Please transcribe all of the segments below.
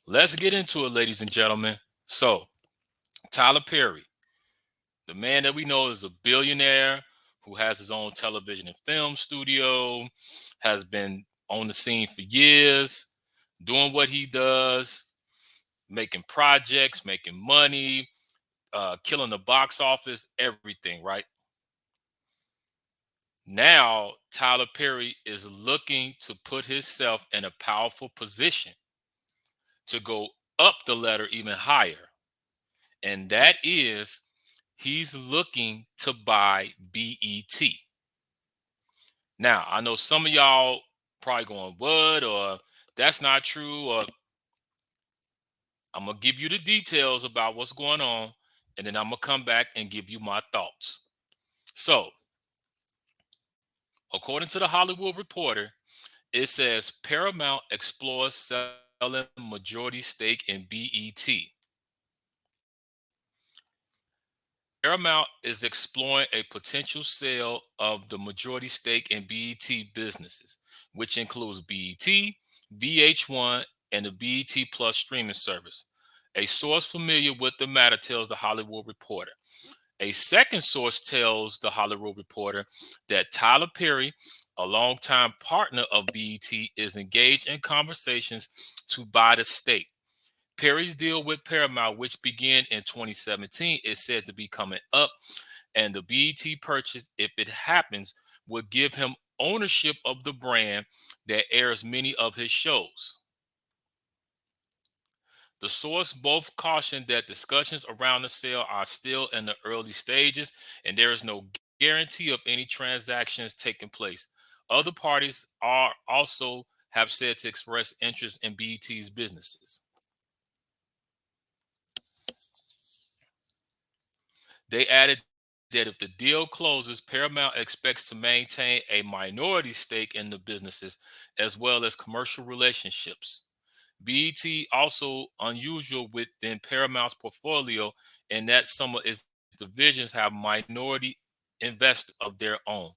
Let's get into it, ladies and gentlemen. So, Tyler Perry, the man that we know is a billionaire who has his own television and film studio, has been on the scene for years, doing what he does, making projects, making money, killing the box office, everything, right? Now, Tyler Perry is looking to put himself in a powerful position to go up the ladder even higher. And that is he's looking to buy BET. Now, I know some of y'all probably going, what? Or that's not true. Or I'm going to give you the details about what's going on. And then I'm going to come back and give you my thoughts. So, according to the Hollywood Reporter, it says Paramount explores selling majority stake in BET. Paramount is exploring a potential sale of the majority stake in BET businesses, which includes BET, VH1, and the BET Plus streaming service. A source familiar with the matter tells the Hollywood Reporter. A second source tells the Hollywood Reporter that Tyler Perry, a longtime partner of BET, is engaged in conversations to buy the stake. Perry's deal with Paramount, which began in 2017, is said to be coming up, and the BET purchase, if it happens, would give him ownership of the brand that airs many of his shows. The source both cautioned that discussions around the sale are still in the early stages, and there is no guarantee of any transactions taking place. Other parties are also have said to express interest in BET's businesses. They added that if the deal closes, Paramount expects to maintain a minority stake in the businesses as well as commercial relationships. BET also unusual within Paramount's portfolio in that some of its divisions have minority investors of their own.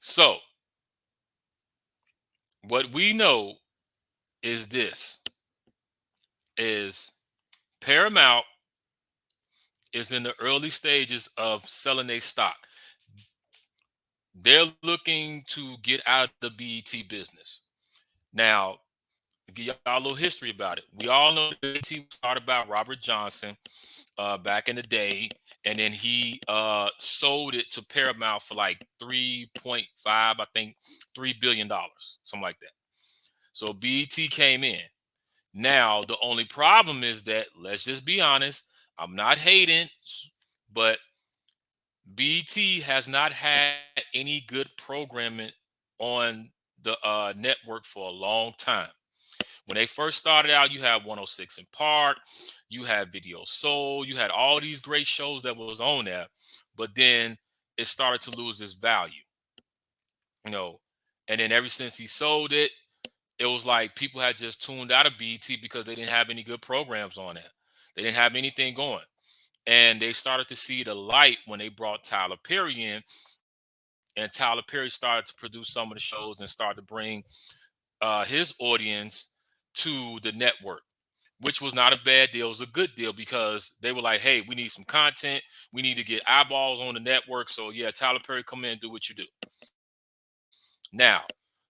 So, what we know is this is Paramount is in the early stages of selling a stock. They're looking to get out of the BET business. Now, to give y'all a little history about it. We all know that BET was started by Robert Johnson back in the day, and then he sold it to Paramount for like 3.5, I think, $3 billion, something like that. So BET came in. Now the only problem is that let's just be honest. I'm not hating, but BET has not had any good programming on the network for a long time. When they first started out, you had 106 in Park, you had Video Soul, you had all these great shows that was on there, but then it started to lose its value, you know. And then ever since he sold it, it was like people had just tuned out of BET because they didn't have any good programs on there. They didn't have anything going. And they started to see the light when they brought Tyler Perry in, and Tyler Perry started to produce some of the shows and started to bring his audience to the network, which was not a bad deal. It was a good deal because they were like, hey, we need some content. We need to get eyeballs on the network. So, yeah, Tyler Perry, come in and do what you do. Now,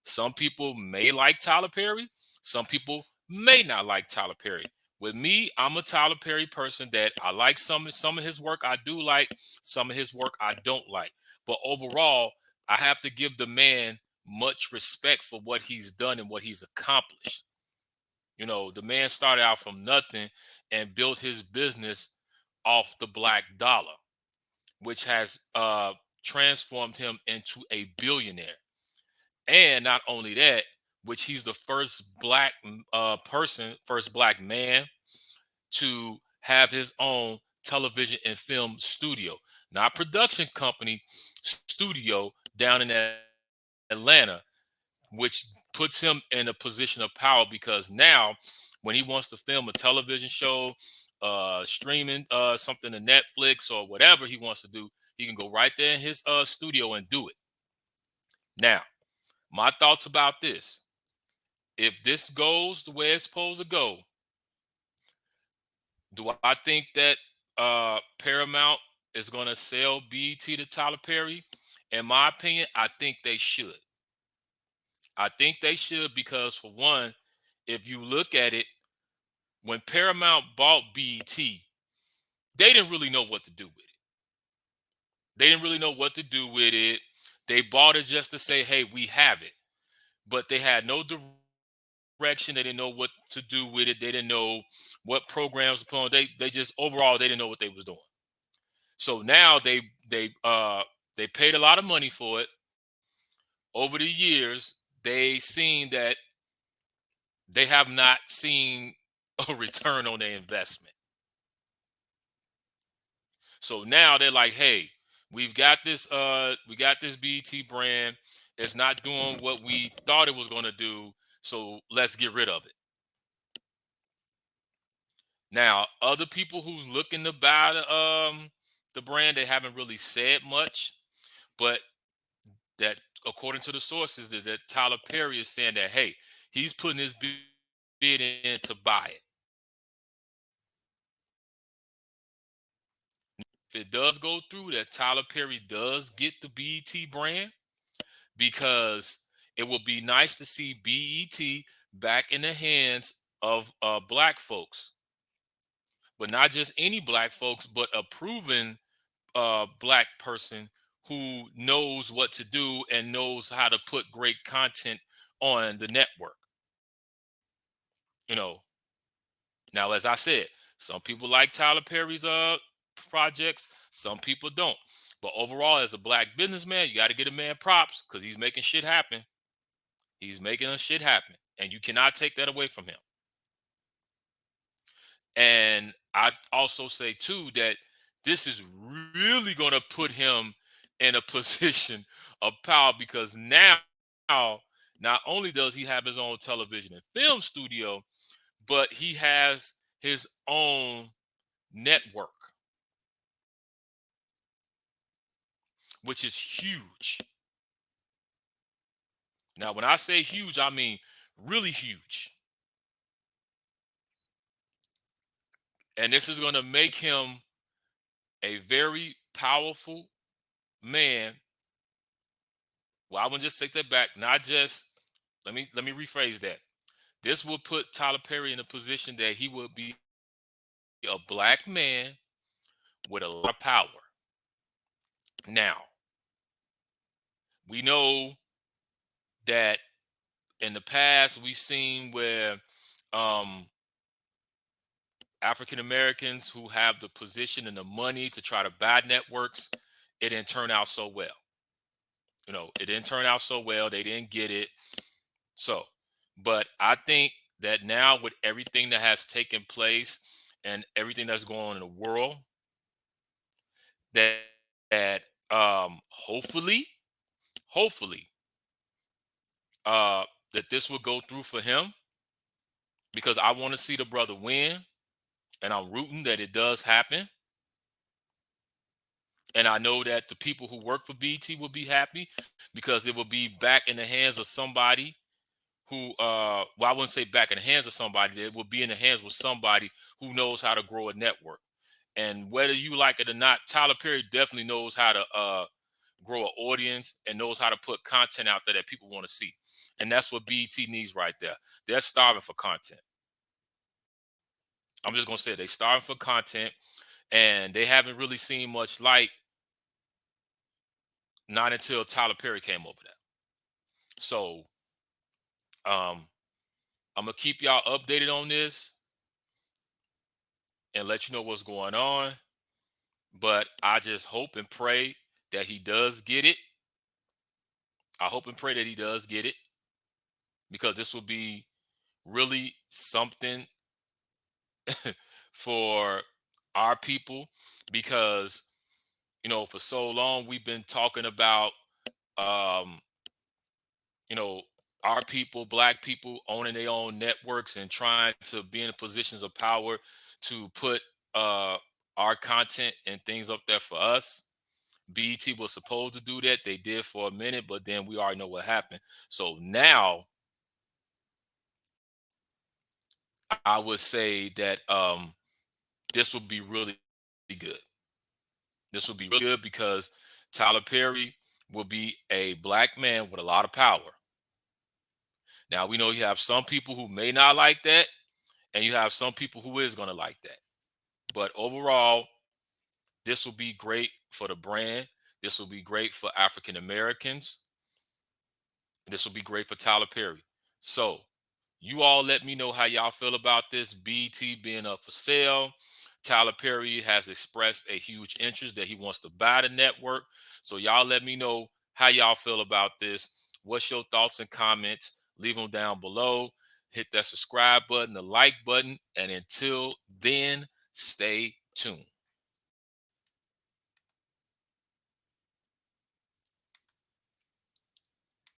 some people may like Tyler Perry. Some people may not like Tyler Perry. With me, I'm a Tyler Perry person that I like some of his work. I do like some of his work I don't like. But overall, I have to give the man much respect for what he's done and what he's accomplished. You know, the man started out from nothing and built his business off the black dollar, which has transformed him into a billionaire. And not only that, which he's the first black person, first black man to have his own television and film studio, not production company, studio down in Atlanta, which puts him in a position of power because now when he wants to film a television show, streaming something to Netflix or whatever he wants to do, he can go right there in his studio and do it. Now, my thoughts about this. if this goes the way it's supposed to go, do I think that Paramount is going to sell BET to Tyler Perry? In my opinion, I think they should. I think they should because, for one, if you look at it, when Paramount bought BET, they didn't really know what to do with it. They didn't really know what to do with it. They bought it just to say, "Hey, we have it," but they had no direction. They didn't know what to do with it. They didn't know what programs to put on. They just overall they didn't know what they was doing. So now they paid a lot of money for it. Over the years, they seen that they have not seen a return on their investment. So now they're like, hey, we got this BET brand. It's not doing what we thought it was going to do, so let's get rid of it. Now, other people who's looking to buy the brand, they haven't really said much, but that according to the sources that Tyler Perry is saying that, hey, he's putting his bid in to buy it. If it does go through, that Tyler Perry does get the BET brand, because it will be nice to see BET back in the hands of black folks, but not just any black folks, but a proven black person who knows what to do and knows how to put great content on the network. You know, now as I said, some people like Tyler Perry's projects, some people don't. But overall, as a black businessman, you got to get a man props because he's making shit happen. He's making a shit happen, and you cannot take that away from him. And I also say too that this is really going to put him in a position of power, because now not only does he have his own television and film studio, but he has his own network, which is huge. Now, when I say huge, I mean really huge. And this is going to make him a very powerful man. Well, I want to just take that back. Not just let me rephrase that. This will put Tyler Perry in a position that he will be a black man with a lot of power. Now, we know that in the past we've seen where um, African Americans who have the position and the money to try to buy networks, it didn't turn out so well. It didn't turn out so well. They didn't get it. So, but I think that now with everything that has taken place and everything that's going on in the world, that that hopefully uh that this will go through for him, because I want to see the brother win, and I'm rooting that it does happen. And I know that the people who work for BT will be happy because it will be back in the hands of somebody who well, I wouldn't say back in the hands of somebody, it will be in the hands with somebody who knows how to grow a network. And whether you like it or not, Tyler Perry definitely knows how to grow an audience and knows how to put content out there that people want to see. And that's what BET needs right there. They're starving for content. I'm just gonna say they starving for content, and they haven't really seen much light, not until Tyler Perry came over there. So um I'm gonna keep y'all updated on this and let you know what's going on. But I just hope and pray that he does get it. I hope and pray that he does get it, because this will be really something for our people. Because for so long we've been talking about um you know our people, black people, owning their own networks and trying to be in positions of power to put uh our content and things up there for us. BET was supposed to do that. They did for a minute, but then we already know what happened. So now I would say that this will be really good. This will be really good because Tyler Perry will be a black man with a lot of power. Now we know you have some people who may not like that, and you have some people who is going to like that. But overall, this will be great for the brand. This will be great for African Americans. This will be great for Tyler Perry. So you all let me know how y'all feel about this BT being up for sale. Tyler Perry has expressed a huge interest that he wants to buy the network. So y'all let me know how y'all feel about this. What's your thoughts and comments? Leave them down below. Hit that subscribe button, the like button, and until then, stay tuned.